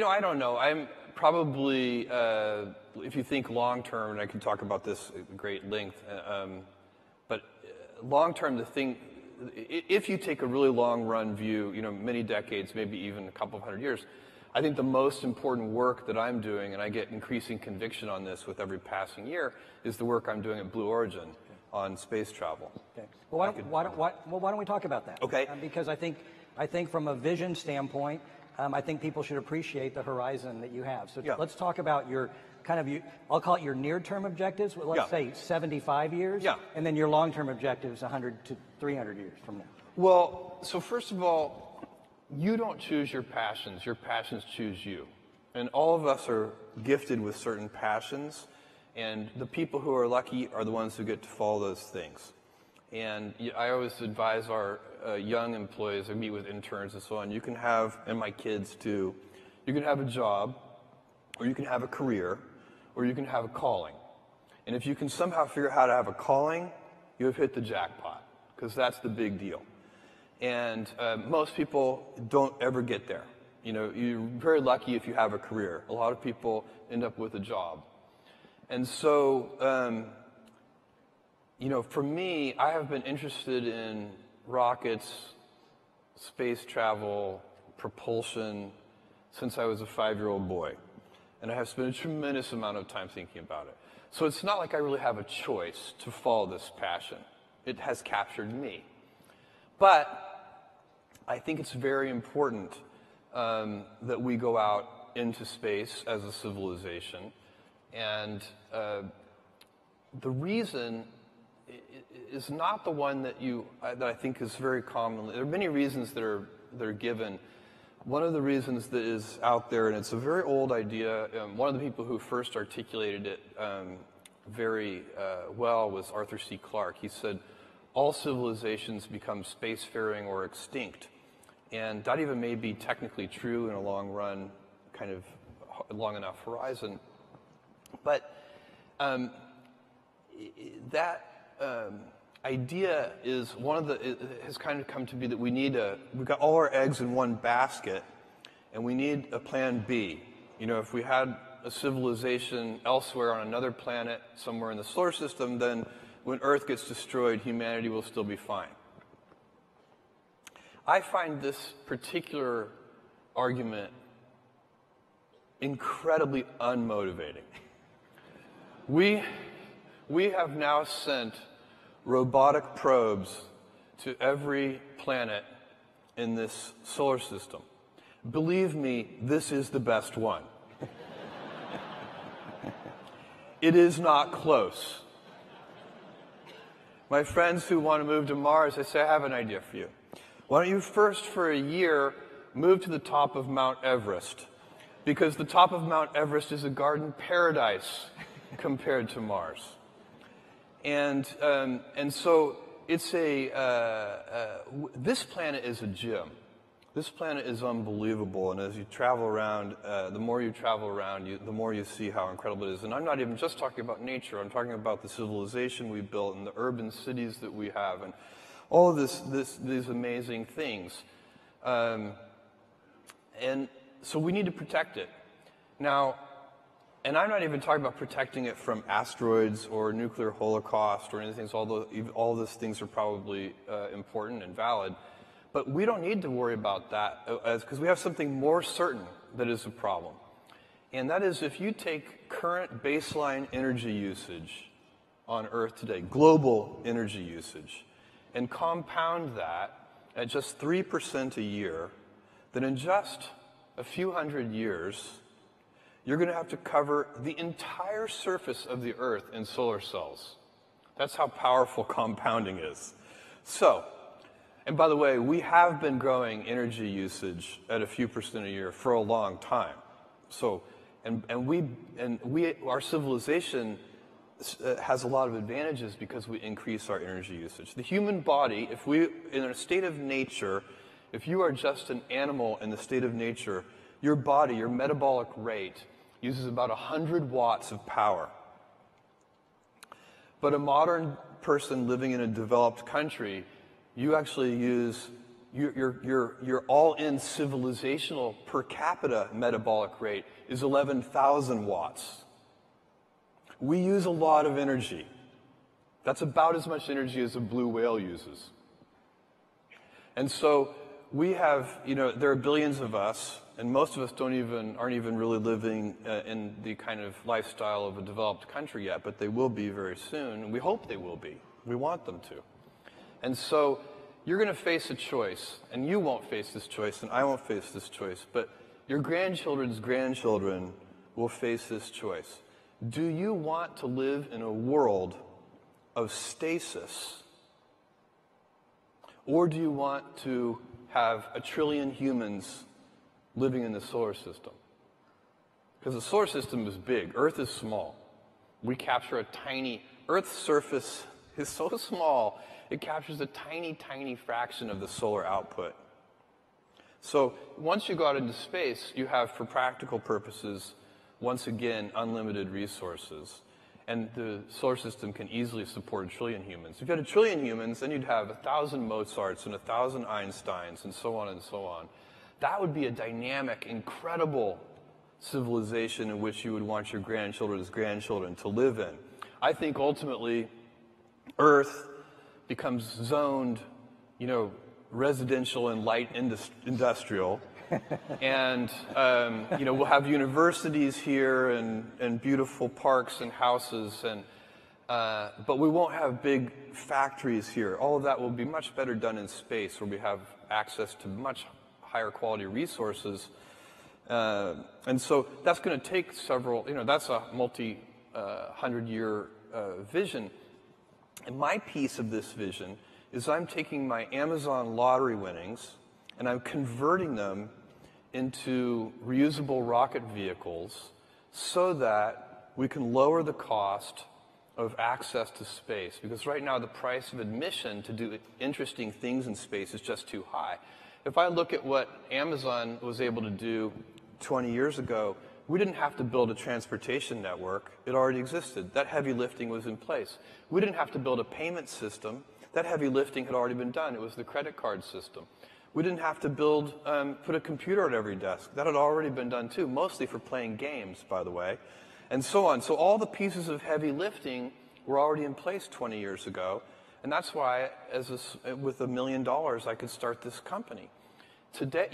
I don't know. I'm probably, if you think long term, and I can talk about this at great length, but long term, if you take a really long run view, many decades, maybe even a couple of hundred years, I think the most important work that I'm doing, and I get increasing conviction on this with every passing year, is the work I'm doing at Blue Origin on space travel. Okay. Well, why don't we talk about that? Okay. Because I think from a vision standpoint, I think people should appreciate the horizon that you have. So let's talk about your I'll call it your near-term objectives. Let's say 75 years. Yeah. And then your long-term objectives 100 to 300 years from now. Well, so first of all, you don't choose your passions choose you. And all of us are gifted with certain passions, and the people who are lucky are the ones who get to follow those things. And I always advise our young employees, I meet with interns and so on, you can have, and my kids too, you can have a job, or you can have a career, or you can have a calling. And if you can somehow figure out how to have a calling, you have hit the jackpot, because that's the big deal. And most people don't ever get there. You're very lucky if you have a career. A lot of people end up with a job. And so, for me, I have been interested in rockets, space travel, propulsion, since I was a 5-year-old boy. And I have spent a tremendous amount of time thinking about it. So it's not like I really have a choice to follow this passion. It has captured me. But I think it's very important that we go out into space as a civilization. And the reason is not the one that I think is very common. There are many reasons that are given. One of the reasons that is out there, and it's a very old idea, one of the people who first articulated it very well was Arthur C. Clarke. He said, all civilizations become spacefaring or extinct. And that even may be technically true in a long run, kind of long enough horizon. But that idea is it has kind of come to be that we've got all our eggs in one basket, and we need a plan B. If we had a civilization elsewhere on another planet, somewhere in the solar system, then when Earth gets destroyed, humanity will still be fine. I find this particular argument incredibly unmotivating. We have now sent robotic probes to every planet in this solar system. Believe me, this is the best one. It is not close. My friends who want to move to Mars, I say, I have an idea for you. Why don't you first, for a year, move to the top of Mount Everest? Because the top of Mount Everest is a garden paradise compared to Mars. And so it's this planet is a gem. This planet is unbelievable, and as you travel around, the more you travel around, the more you see how incredible it is. And I'm not even just talking about nature. I'm talking about the civilization we built and the urban cities that we have, and all of these amazing things. And so we need to protect it. Now, and I'm not even talking about protecting it from asteroids or nuclear holocaust or anything, although all those things are probably important and valid. But we don't need to worry about that because we have something more certain that is a problem. And that is, if you take current baseline energy usage on Earth today, global energy usage, and compound that at just 3% a year, then in just a few hundred years, you're going to have to cover the entire surface of the Earth in solar cells. That's how powerful compounding is. So, and by the way, we have been growing energy usage at a few percent a year for a long time. So, our civilization has a lot of advantages because we increase our energy usage. The human body, in a state of nature, if you are just an animal in the state of nature, your body, your metabolic rate, uses about 100 watts of power. But a modern person living in a developed country, you actually use your all-in civilizational per capita metabolic rate is 11,000 watts. We use a lot of energy. That's about as much energy as a blue whale uses. And so we have, there are billions of us, and most of us aren't even really living in the kind of lifestyle of a developed country yet, but they will be very soon, and we hope they will be. We want them to. And so you're going to face a choice, and you won't face this choice, and I won't face this choice, but your grandchildren's grandchildren will face this choice. Do you want to live in a world of stasis, or do you want to have 1 trillion humans living in the solar system? Because the solar system is big. Earth is small. We capture Earth's surface is so small, it captures a tiny, tiny fraction of the solar output. So once you go out into space, you have, for practical purposes, once again, unlimited resources. And the solar system can easily support 1 trillion humans. If you had 1 trillion humans, then you'd have 1,000 Mozarts and 1,000 Einsteins and so on and so on. That would be a dynamic, incredible civilization in which you would want your grandchildren's grandchildren to live in. I think ultimately, Earth becomes zoned, residential and light industrial. And, we'll have universities here and beautiful parks and houses, but we won't have big factories here. All of that will be much better done in space, where we have access to much higher quality resources. And so that's going to take that's a multi-100-year vision. And my piece of this vision is I'm taking my Amazon lottery winnings and I'm converting them into reusable rocket vehicles so that we can lower the cost of access to space. Because right now the price of admission to do interesting things in space is just too high. If I look at what Amazon was able to do 20 years ago, we didn't have to build a transportation network. It already existed. That heavy lifting was in place. We didn't have to build a payment system. That heavy lifting had already been done. It was the credit card system. We didn't have to put a computer at every desk. That had already been done too, mostly for playing games, by the way, and so on. So all the pieces of heavy lifting were already in place 20 years ago, and that's why, with $1 million, I could start this company. Today,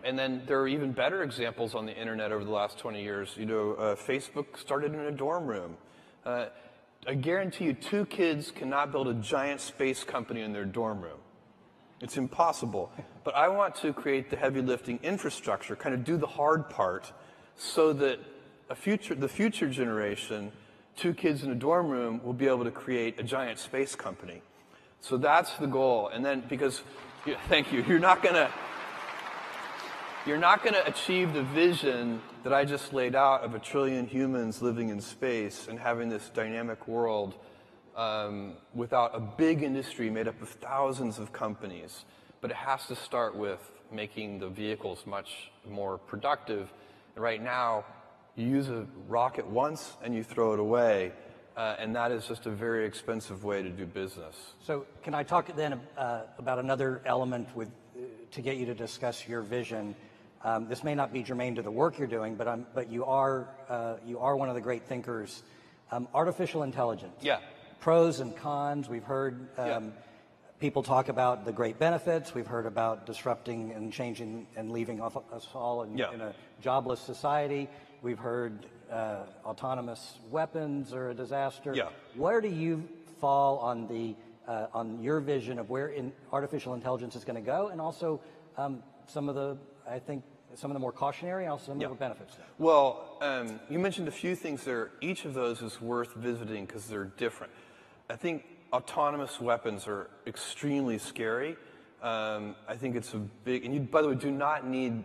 and then there are even better examples on the internet over the last 20 years. Facebook started in a dorm room. I guarantee you 2 kids cannot build a giant space company in their dorm room. It's impossible. But I want to create the heavy lifting infrastructure, kind of do the hard part, so that the future generation, 2 kids in a dorm room, will be able to create a giant space company. So that's the goal. And then, thank you, you're not going to achieve the vision that I just laid out of 1 trillion humans living in space and having this dynamic world without a big industry made up of thousands of companies. But it has to start with making the vehicles much more productive. And right now, you use a rocket once and you throw it away, and that is just a very expensive way to do business. So can I talk then about another element to get you to discuss your vision? This may not be germane to the work you're doing, but you are one of the great thinkers. Artificial intelligence. Yeah. Pros and cons. We've heard people talk about the great benefits. We've heard about disrupting and changing and leaving us all in a jobless society. We've heard autonomous weapons are a disaster. Yeah. Where do you fall on your vision of where artificial intelligence is going to go, and also some of the more cautionary, and also some of the benefits? Well, you mentioned a few things there. Each of those is worth visiting because they're different. I think autonomous weapons are extremely scary. I think it's a big, and you, by the way, do not need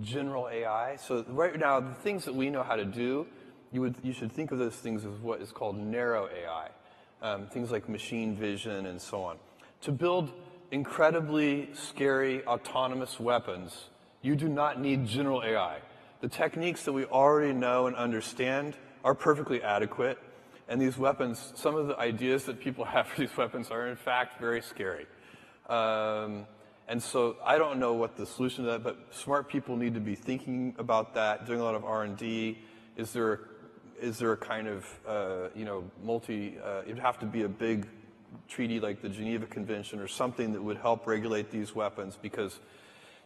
general AI. So right now, the things that we know how to do, you should think of those things as what is called narrow AI. Things like machine vision and so on. To build incredibly scary autonomous weapons, you do not need general AI. The techniques that we already know and understand are perfectly adequate. And these weapons, some of the ideas that people have for these weapons are in fact very scary. And so I don't know what the solution to that, but smart people need to be thinking about that, doing a lot of R&D. Is there a kind of, it'd have to be a big treaty like the Geneva Convention or something that would help regulate these weapons, because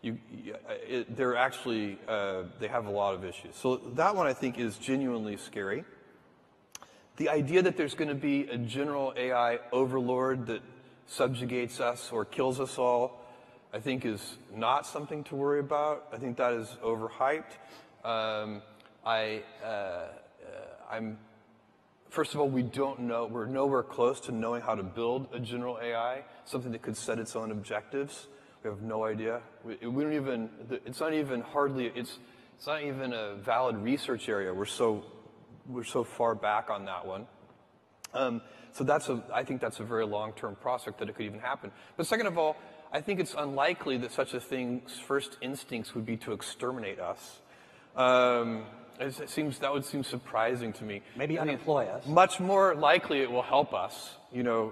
they're actually, they have a lot of issues. So that one I think is genuinely scary. The idea that there's going to be a general AI overlord that subjugates us or kills us all, I think is not something to worry about. I think that is overhyped. First of all, we don't know, we're nowhere close to knowing how to build a general AI, something that could set its own objectives. We have no idea. We don't even, it's not even a valid research area. We're so far back on that one. So I think that's a very long-term prospect that it could even happen. But second of all, I think it's unlikely that such a thing's first instincts would be to exterminate us. That would seem surprising to me. Maybe unemploy us. Much more likely it will help us, because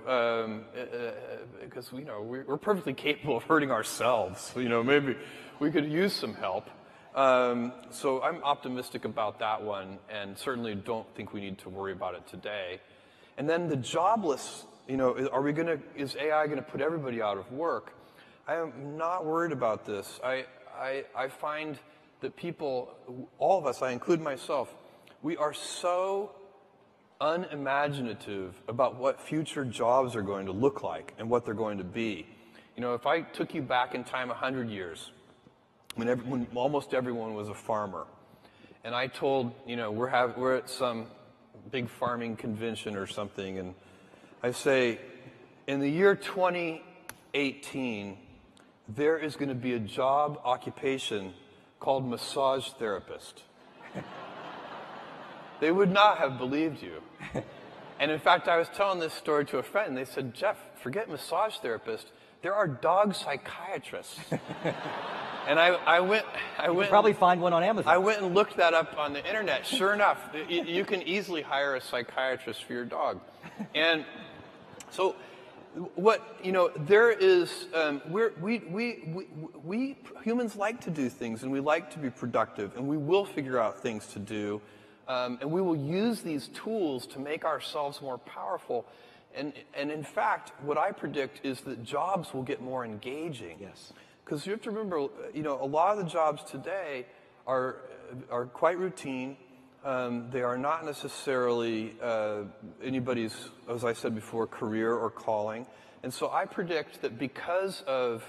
we're perfectly capable of hurting ourselves. Maybe we could use some help. So I'm optimistic about that one, and certainly don't think we need to worry about it today. And then the jobless, is AI going to put everybody out of work? I am not worried about this. I find that people, all of us, I include myself, we are so unimaginative about what future jobs are going to look like and what they're going to be. If I took you back in time 100 years, when almost everyone was a farmer, and I told, we're at some big farming convention or something, and I say, in the year 2018, there is going to be a job occupation called massage therapist. They would not have believed you. And in fact, I was telling this story to a friend, and they said, Jeff, forget massage therapist. There are dog psychiatrists. And I went. You can probably find one on Amazon. I went and looked that up on the internet. Sure enough, you can easily hire a psychiatrist for your dog. And so, there is. We humans like to do things, and we like to be productive, and we will figure out things to do, and we will use these tools to make ourselves more powerful. And in fact, what I predict is that jobs will get more engaging. Yes. Because you have to remember, a lot of the jobs today are quite routine. They are not necessarily anybody's, as I said before, career or calling. And so I predict that because of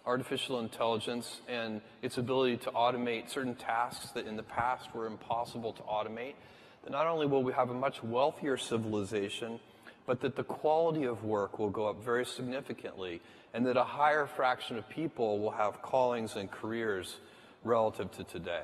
artificial intelligence and its ability to automate certain tasks that in the past were impossible to automate, that not only will we have a much wealthier civilization, but that the quality of work will go up very significantly, and that a higher fraction of people will have callings and careers relative to today.